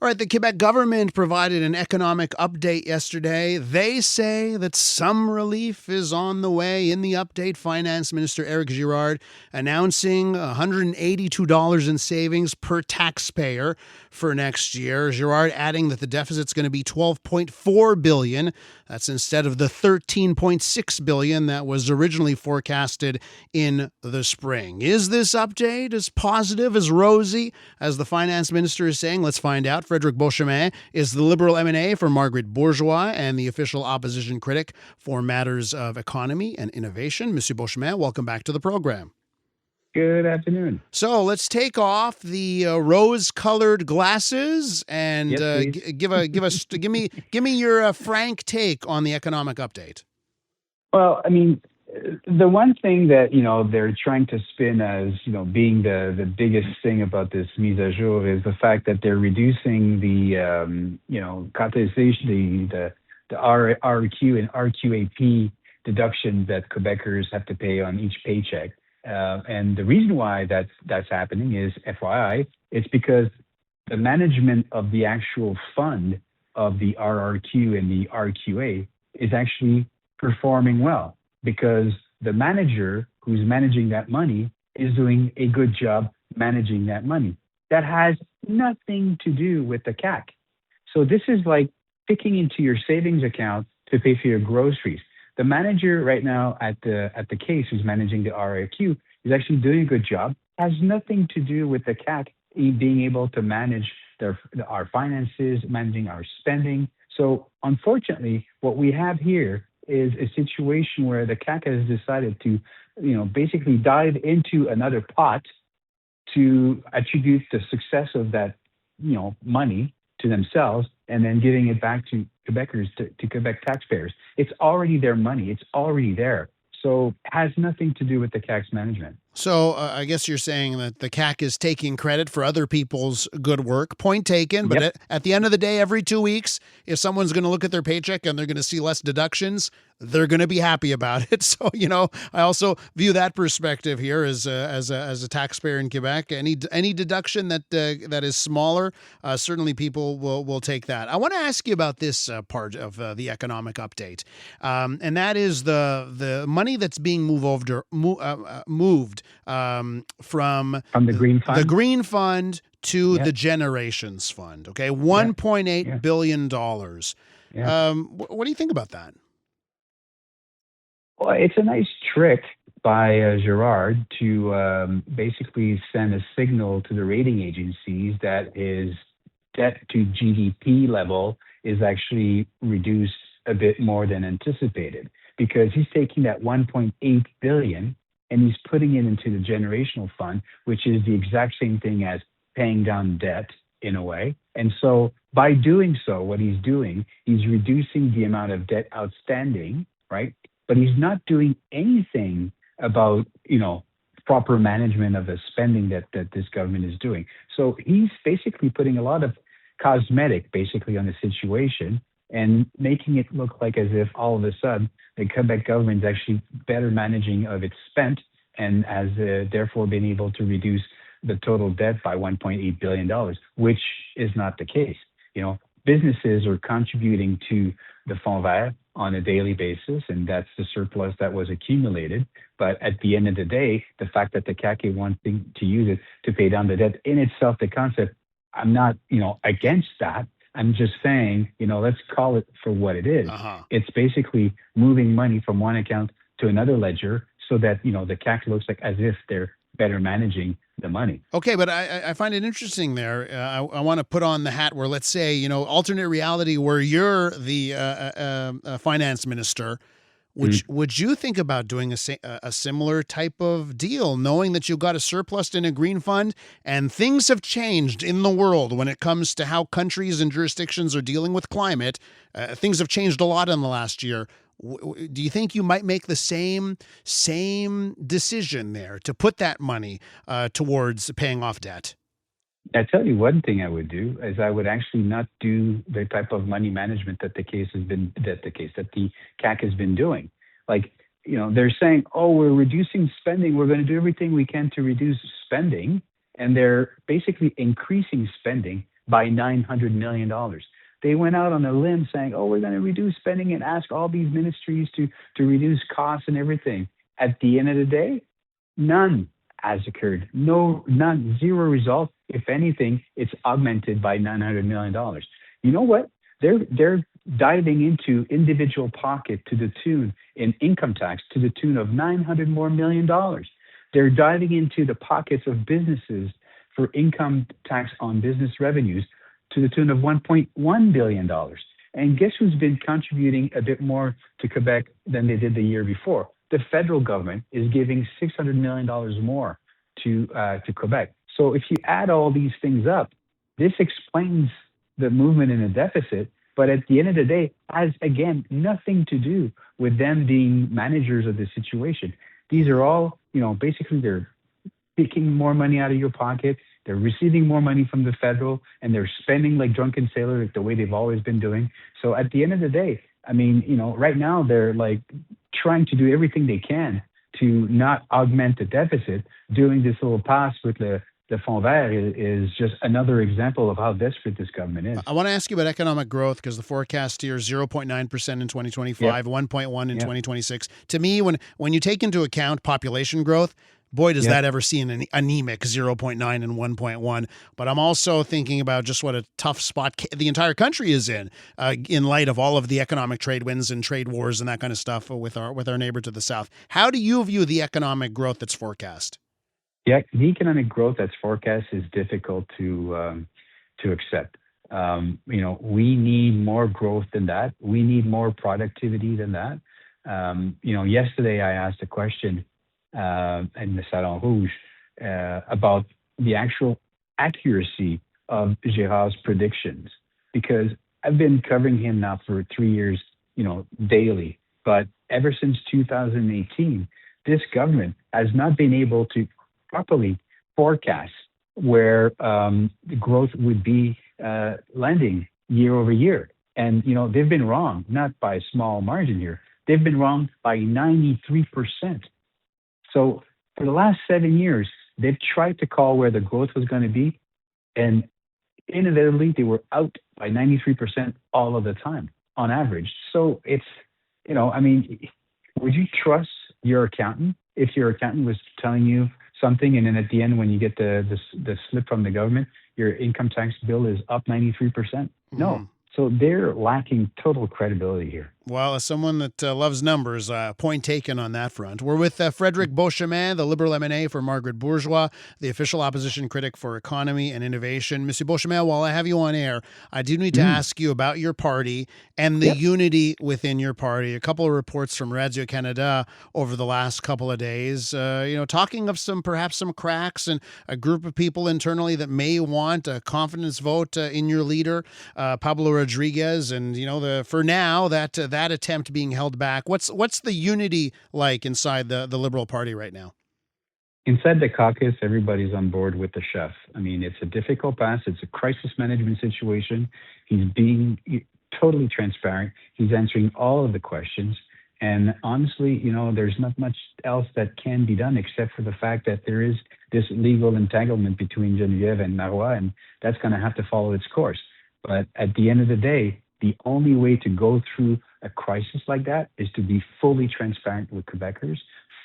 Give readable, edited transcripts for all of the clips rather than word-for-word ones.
All right, the Quebec government provided an economic update yesterday. They say that some relief is on the way. In the update, Finance Minister Éric Girard announcing $182 in savings per taxpayer for next year. Girard adding that the deficit's going to be $12.4 billion. That's instead of the $13.6 billion that was originally forecasted in the spring. Is this update as positive, as rosy as the Finance Minister is saying? Let's find out. Frederic Beauchemin is the Liberal M&A for Marguerite-Bourgeoys and the official opposition critic for matters of economy and innovation. Monsieur Beauchemin, welcome back to the program. Good afternoon. So let's take off the rose-colored glasses and give me your frank take on the economic update. Well, I mean, the one thing that they're trying to spin as being the biggest thing about this mise à jour is the fact that they're reducing the cotisation, the RRQ and RQAP deductions that Quebecers have to pay on each paycheck. And the reason why that's happening is, FYI, it's because the management of the actual fund of the RRQ and the RQA is actually performing well, because the manager who's managing that money is doing a good job managing that money. That has nothing to do with the CAQ. So this is like picking into your savings account to pay for your groceries. The manager right now at the case who's managing the RRQ is actually doing a good job. Has nothing to do with the CAQ being able to manage our finances, managing our spending. So unfortunately, what we have here is a situation where the CAQ has decided to, basically dive into another pot to attribute the success of that, money to themselves, and then giving it back to Quebecers, to Quebec taxpayers. It's already their money. It's already there. So it has nothing to do with the CAQ's management. So I guess you're saying that the CAQ is taking credit for other people's good work. Point taken. But at the end of the day, every 2 weeks, if someone's going to look at their paycheck and they're going to see less deductions, they're going to be happy about it. So, I also view that perspective here as a taxpayer in Quebec. Any deduction that is smaller, certainly people will take that. I want to ask you about this part of the economic update, and that is the money that's being moved from the Green Fund, to the Generations Fund. Okay, $1.8 billion. What do you think about that? Well, it's a nice trick by Girard to basically send a signal to the rating agencies that his debt to GDP level is actually reduced a bit more than anticipated, because he's taking that $1.8 billion and he's putting it into the generational fund, which is the exact same thing as paying down debt in a way. And so by doing so, what he's doing, he's reducing the amount of debt outstanding, right? But he's not doing anything about, proper management of the spending that this government is doing. So he's basically putting a lot of cosmetic basically on the situation and making it look like as if all of a sudden the Quebec government is actually better managing of its spent and has therefore been able to reduce the total debt by $1.8 billion, which is not the case. Businesses are contributing to the Fonds Vert on a daily basis, and that's the surplus that was accumulated. But at the end of the day, the fact that the CAQ wanting to use it to pay down the debt in itself, the concept, I'm not, against that. I'm just saying, let's call it for what it is. It's basically moving money from one account to another ledger so that, the CAQ looks like as if they're better managing the money. Okay, but I find it interesting there. I want to put on the hat where, let's say, alternate reality where you're the finance minister. Would you think about doing a similar type of deal, knowing that you've got a surplus in a green fund and things have changed in the world when it comes to how countries and jurisdictions are dealing with climate? Things have changed a lot in the last year. Do you think you might make the same decision there to put that money towards paying off debt? I tell you one thing I would do is I would actually not do the type of money management that the CAQ has been doing. Like, they're saying, oh, we're reducing spending. We're going to do everything we can to reduce spending. And they're basically increasing spending by $900 million. They went out on a limb saying, oh, we're going to reduce spending and ask all these ministries to reduce costs and everything. At the end of the day, none has occurred. No, none, zero result. If anything, it's augmented by $900 million. You know what? They're diving into individual pocket to the tune in income tax to the tune of $900 more million. They're diving into the pockets of businesses for income tax on business revenues to the tune of $1.1 billion. And guess who's been contributing a bit more to Quebec than they did the year before? The federal government is giving $600 million more to Quebec. So if you add all these things up, this explains the movement in a deficit, but at the end of the day, has again nothing to do with them being managers of the situation. These are all, basically they're taking more money out of your pocket, they're receiving more money from the federal, and they're spending like drunken sailors the way they've always been doing. So at the end of the day, I mean, right now they're like trying to do everything they can to not augment the deficit. Doing this little pass with the Fonds Vert is just another example of how desperate this government is. I want to ask you about economic growth because the forecast here is 0.9% in 2025, 1.1 in 2026. To me, when you take into account population growth, boy, does that ever seem an anemic 0.9 and 1.1. But I'm also thinking about just what a tough spot the entire country is in light of all of the economic trade winds and trade wars and that kind of stuff with our neighbor to the south. How do you view the economic growth that's forecast? Yeah, the economic growth that's forecast is difficult to accept. We need more growth than that. We need more productivity than that. Yesterday I asked a question in the Salon Rouge about the actual accuracy of Girard's predictions, because I've been covering him now for 3 years, daily. But ever since 2018, this government has not been able to properly forecast where the growth would be landing year over year. And, they've been wrong, not by a small margin here. They've been wrong by 93%. So for the last 7 years, they've tried to call where the growth was going to be, and inevitably they were out by 93% all of the time on average. So it's, would you trust your accountant if your accountant was telling you something, and then at the end, when you get the slip from the government, your income tax bill is up 93%? No. So they're lacking total credibility here. Well, as someone that loves numbers, point taken on that front. We're with Frederic Beauchemin, the Liberal MNA for Marguerite-Bourgeoys, the official opposition critic for economy and innovation. Monsieur Beauchemin, while I have you on air, I do need to ask you about your party and the unity within your party. A couple of reports from Radio-Canada over the last couple of days, talking of perhaps some cracks and a group of people internally that may want a confidence vote in your leader, Pablo Rodriguez, and for now that attempt being held back. What's the unity like inside the Liberal Party right now? Inside the caucus, everybody's on board with the chef. I mean, it's a difficult pass. It's a crisis management situation. He's being totally transparent. He's answering all of the questions. And honestly, there's not much else that can be done except for the fact that there is this legal entanglement between Geneviève and Marois, and that's going to have to follow its course. But at the end of the day, the only way to go through a crisis like that is to be fully transparent with Quebecers,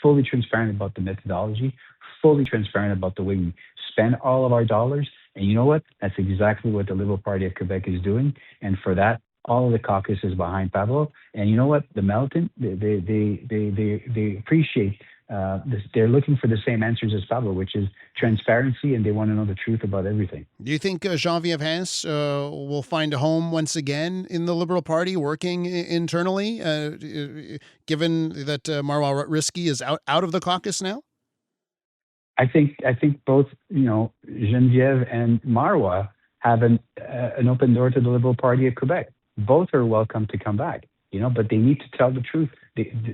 fully transparent about the methodology, fully transparent about the way we spend all of our dollars. And you know what? That's exactly what the Liberal Party of Quebec is doing. And for that, all of the caucus is behind Pablo. And you know what? The militant, they appreciate this. They're looking for the same answers as Pablo, which is transparency, and they want to know the truth about everything. Do you think Geneviève Hance will find a home once again in the Liberal Party, working internally, given that Marois Risky is out of the caucus now? I think both Geneviève and Marois have an open door to the Liberal Party of Quebec. Both are welcome to come back, but they need to tell the truth.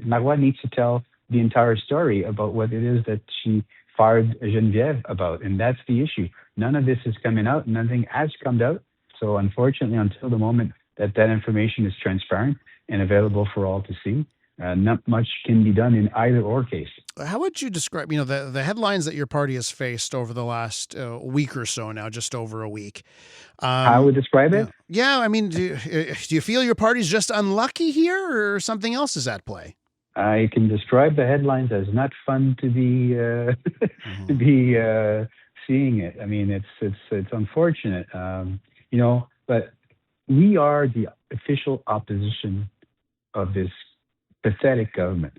Marois needs to tell the entire story about what it is that she fired Geneviève about, and that's the issue. None of this is coming out. Nothing has come out. So unfortunately, until the moment that information is transparent and available for all to see, not much can be done in either or case. How would you describe, the headlines that your party has faced over the last week or so now, just over a week? How I would describe it? Yeah, I mean, do you feel your party's just unlucky here, or something else is at play? I can describe the headlines as not fun to be to be seeing it. I mean, it's unfortunate, but we are the official opposition of this pathetic government.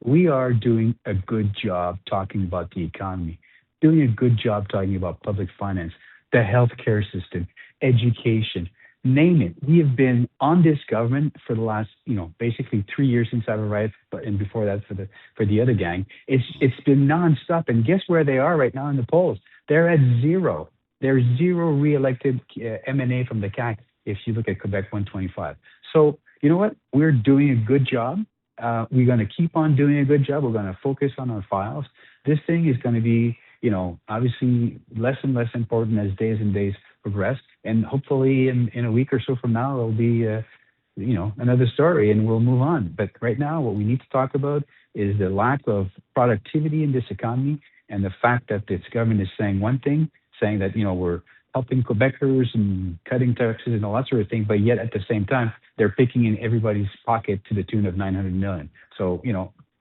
We are doing a good job talking about the economy, doing a good job talking about public finance, the healthcare system, education, name it. We have been on this government for the last, basically 3 years since I've arrived, and before that for the other gang. It's been nonstop. And guess where they are right now in the polls? They're at zero. There's zero re-elected MNA from the CAQ if you look at Quebec 125. So you know what? We're doing a good job. We're going to keep on doing a good job. We're going to focus on our files. This thing is going to be, obviously less and less important as days and days progress. And hopefully in a week or so from now, it'll be, another story and we'll move on. But right now, what we need to talk about is the lack of productivity in this economy and the fact that this government is saying one thing, saying that, we're helping Quebecers and cutting taxes and all that sort of thing, but yet at the same time, they're picking in everybody's pocket to the tune of 900 million. So,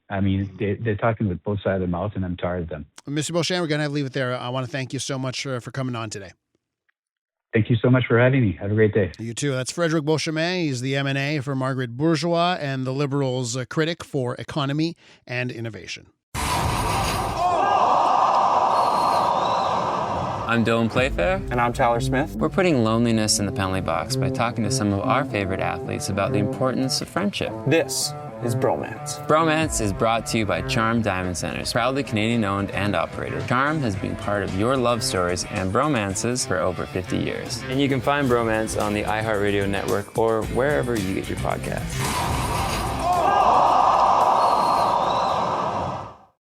they're talking with both sides of the mouth, and I'm tired of them. Mr. Beauchemin, we're going to have to leave it there. I want to thank you so much for coming on today. Thank you so much for having me. Have a great day. You too. That's Frederic Beauchemin. He's the MNA for Marguerite-Bourgeoys and the Liberals' critic for economy and innovation. I'm Dylan Playfair. And I'm Tyler Smith. We're putting loneliness in the penalty box by talking to some of our favorite athletes about the importance of friendship. This is Bromance. Bromance is brought to you by Charm Diamond Centers, proudly Canadian-owned and operated. Charm has been part of your love stories and bromances for over 50 years. And you can find Bromance on the iHeartRadio network or wherever you get your podcasts.